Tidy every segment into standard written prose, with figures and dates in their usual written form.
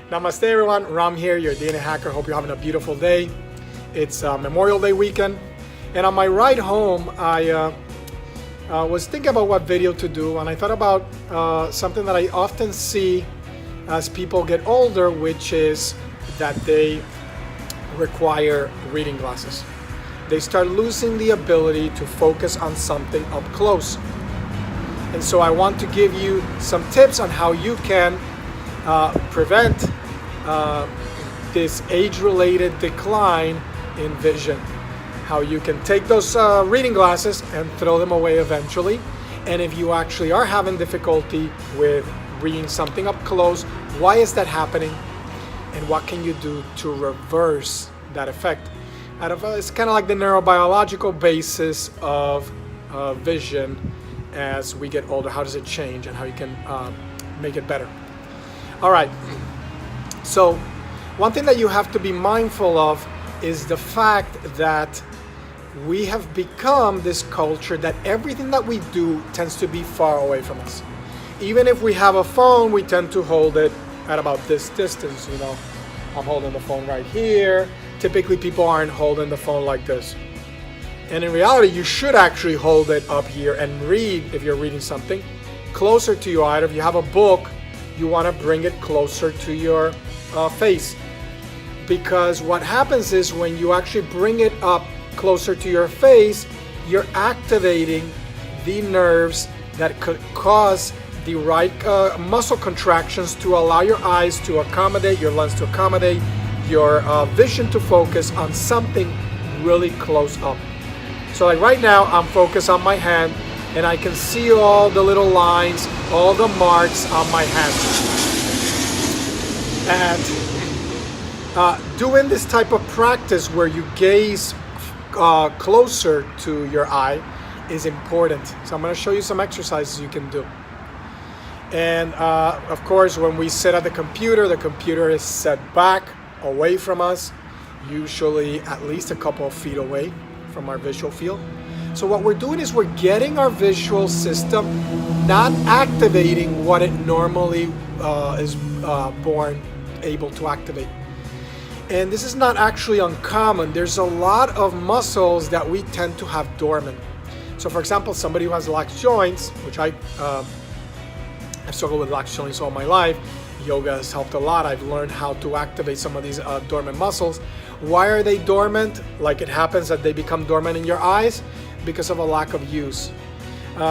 Namaste everyone, Ram here, your DNA hacker. Hope you're having a beautiful day. It's Memorial Day weekend, and on my ride home, I was thinking about what video to do, and I thought about something that I often see as people get older, which is that they require reading glasses. They start losing the ability to focus on something up close. And so I want to give you some tips on how you can prevent this age-related decline in vision. How you can take those reading glasses and throw them away eventually. And if you actually are having difficulty with reading something up close, why is that happening? And what can you do to reverse that effect? It's kind of like the neurobiological basis of vision as we get older. How does it change and how you can make it better? All right, so one thing that you have to be mindful of is the fact that we have become this culture that everything that we do tends to be far away from us. Even if we have a phone, we tend to hold it at about this distance. You know, I'm holding the phone right here. Typically people aren't holding the phone like this. And in reality, you should actually hold it up here and read, if you're reading something, closer to you. Either if you have a book, you want to bring it closer to your face, because what happens is when you actually bring it up closer to your face, you're activating the nerves that could cause the right muscle contractions to allow your eyes to accommodate, your lens to accommodate, your vision to focus on something really close up. So like right now, I'm focused on my hand, and I can see all the little lines, all the marks on my hand. And doing this type of practice where you gaze closer to your eye is important. So I'm going to show you some exercises you can do. And of course, when we sit at the computer is set back away from us, usually at least a couple of feet away from our visual field. So what we're doing is we're getting our visual system not activating what it normally is born able to activate. And this is not actually uncommon. There's a lot of muscles that we tend to have dormant. So for example, somebody who has lax joints, which I've struggled with lax joints all my life. Yoga has helped a lot. I've learned how to activate some of these dormant muscles. Why are they dormant? Like it happens that they become dormant in your eyes because of a lack of use.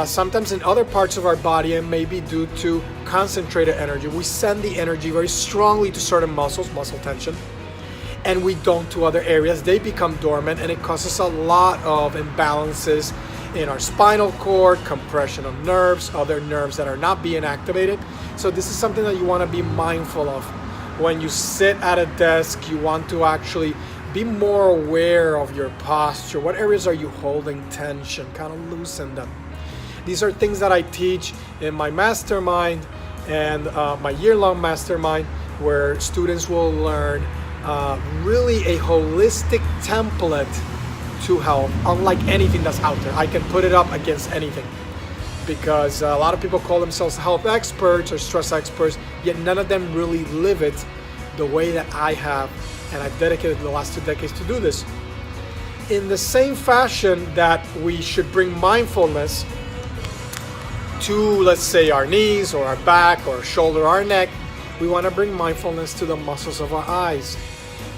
Sometimes in other parts of our body, it may be due to concentrated energy. We send the energy very strongly to certain muscles, muscle tension, and we don't to other areas. They become dormant, and it causes a lot of imbalances in our spinal cord, compression of nerves, other nerves that are not being activated. So this is something that you want to be mindful of. When you sit at a desk, you want to actually be more aware of your posture. What areas are you holding tension? Kind of loosen them. These are things that I teach in my mastermind and my year-long mastermind, where students will learn really a holistic template to health, unlike anything that's out there. I can put it up against anything, because a lot of people call themselves health experts or stress experts, yet none of them really live it the way that I have, and I've dedicated the last 2 decades to do this. In the same fashion that we should bring mindfulness to, let's say, our knees or our back or shoulder, our neck, we want to bring mindfulness to the muscles of our eyes.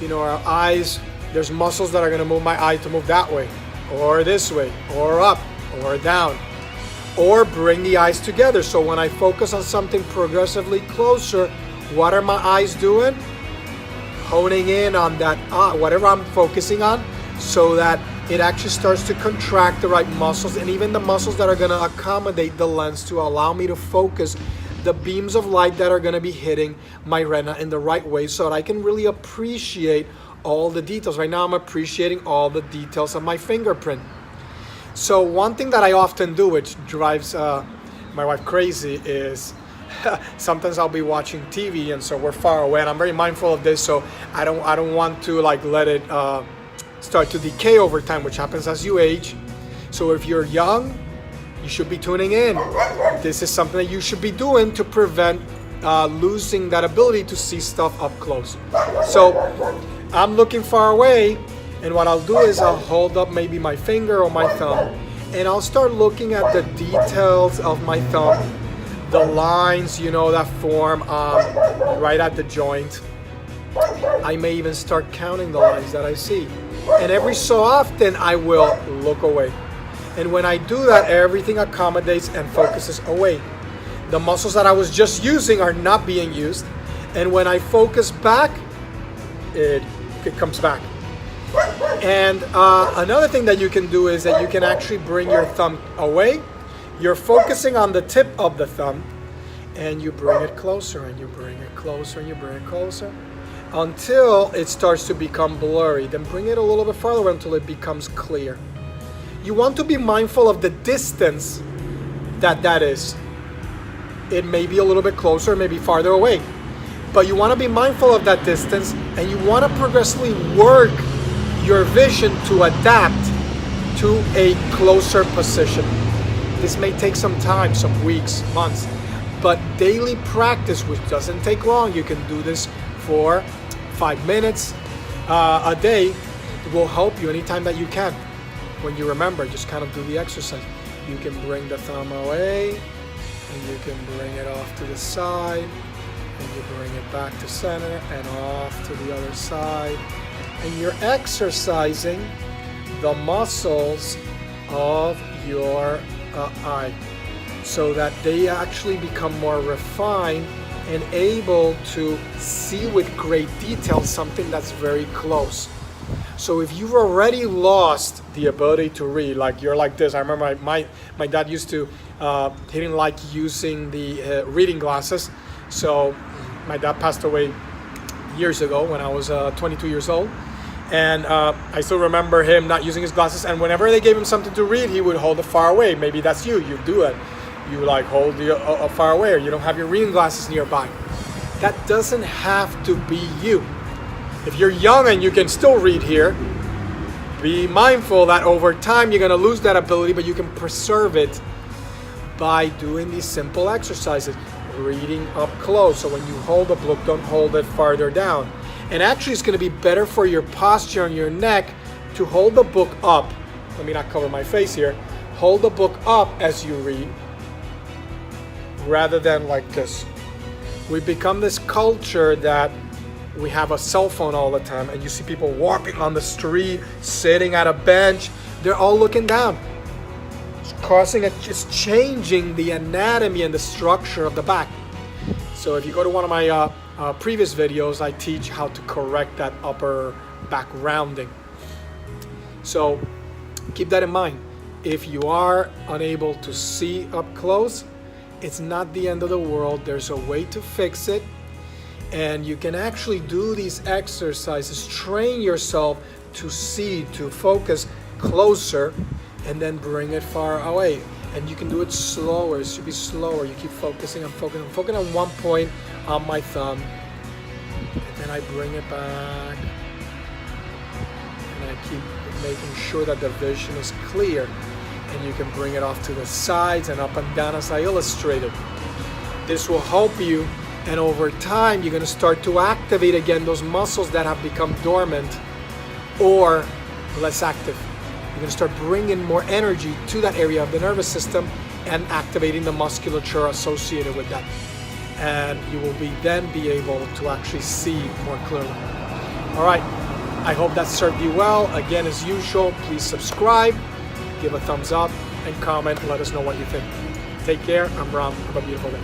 You know, our eyes, there's muscles that are going to move my eye to move that way, or this way, or up, or down, or bring the eyes together. So when I focus on something progressively closer, what are my eyes doing? Honing in on that, whatever I'm focusing on, so that it actually starts to contract the right muscles, and even the muscles that are going to accommodate the lens to allow me to focus the beams of light that are going to be hitting my retina in the right way, so that I can really appreciate all the details. Right now I'm appreciating all the details of my fingerprint. So one thing that I often do, which drives my wife crazy, is sometimes I'll be watching TV, and so we're far away, and I'm very mindful of this, so I don't want to like let it start to decay over time, which happens as you age. So if you're young, you should be tuning in. This is something that you should be doing to prevent losing that ability to see stuff up close. So I'm looking far away, and what I'll do is I'll hold up maybe my finger or my thumb, and I'll start looking at the details of my thumb, the lines, that form right at the joint. I may even start counting the lines that I see. And every so often I will look away. And when I do that, everything accommodates and focuses away. The muscles that I was just using are not being used. And when I focus back, it comes back. And another thing that you can do is that you can actually bring your thumb away. You're focusing on the tip of the thumb, and you bring it closer, and you bring it closer, and you bring it closer, until it starts to become blurry. Then bring it a little bit farther until it becomes clear. You want to be mindful of the distance that is. It may be a little bit closer, maybe farther away, but you want to be mindful of that distance, and you want to progressively work your vision to adapt to a closer position. This may take some time, some weeks, months, but daily practice, which doesn't take long, you can do this for 5 minutes a day, will help you anytime that you can. When you remember, just kind of do the exercise. You can bring the thumb away, and you can bring it off to the side, and you bring it back to center and off to the other side. And you're exercising the muscles of your eye so that they actually become more refined and able to see with great detail something that's very close. So if you've already lost the ability to read, like you're like this. I remember my dad used to, he didn't like using the reading glasses. So my dad passed away years ago when I was 22 years old. And I still remember him not using his glasses. And whenever they gave him something to read, he would hold it far away. Maybe that's you do it. You like hold far away, or you don't have your reading glasses nearby. That doesn't have to be you. If you're young and you can still read here, be mindful that over time you're going to lose that ability, but you can preserve it by doing these simple exercises. Reading up close. So when you hold a book, don't hold it farther down. And actually it's going to be better for your posture and your neck to hold the book up. Let me not cover my face here. Hold the book up as you read, rather than like this. We've become this culture that we have a cell phone all the time, and you see people walking on the street, sitting at a bench. They're all looking down. It's changing the anatomy and the structure of the back. So if you go to one of my previous videos, I teach how to correct that upper back rounding. So keep that in mind. If you are unable to see up close, it's not the end of the world. There's a way to fix it. And you can actually do these exercises, train yourself to see, to focus closer, and then bring it far away. And you can do it slower. It should be slower. You keep focusing. I'm focusing on one point on my thumb, and then I bring it back, and I keep making sure that the vision is clear. And you can bring it off to the sides and up and down as I illustrated. This will help you, and over time you're going to start to activate again those muscles that have become dormant or less active. You're going to start bringing more energy to that area of the nervous system and activating the musculature associated with that. And you will then be able to actually see more clearly. All right, I hope that served you well. Again, as usual, please subscribe, give a thumbs up, and comment. Let us know what you think. Take care. I'm Ram. Have a beautiful day.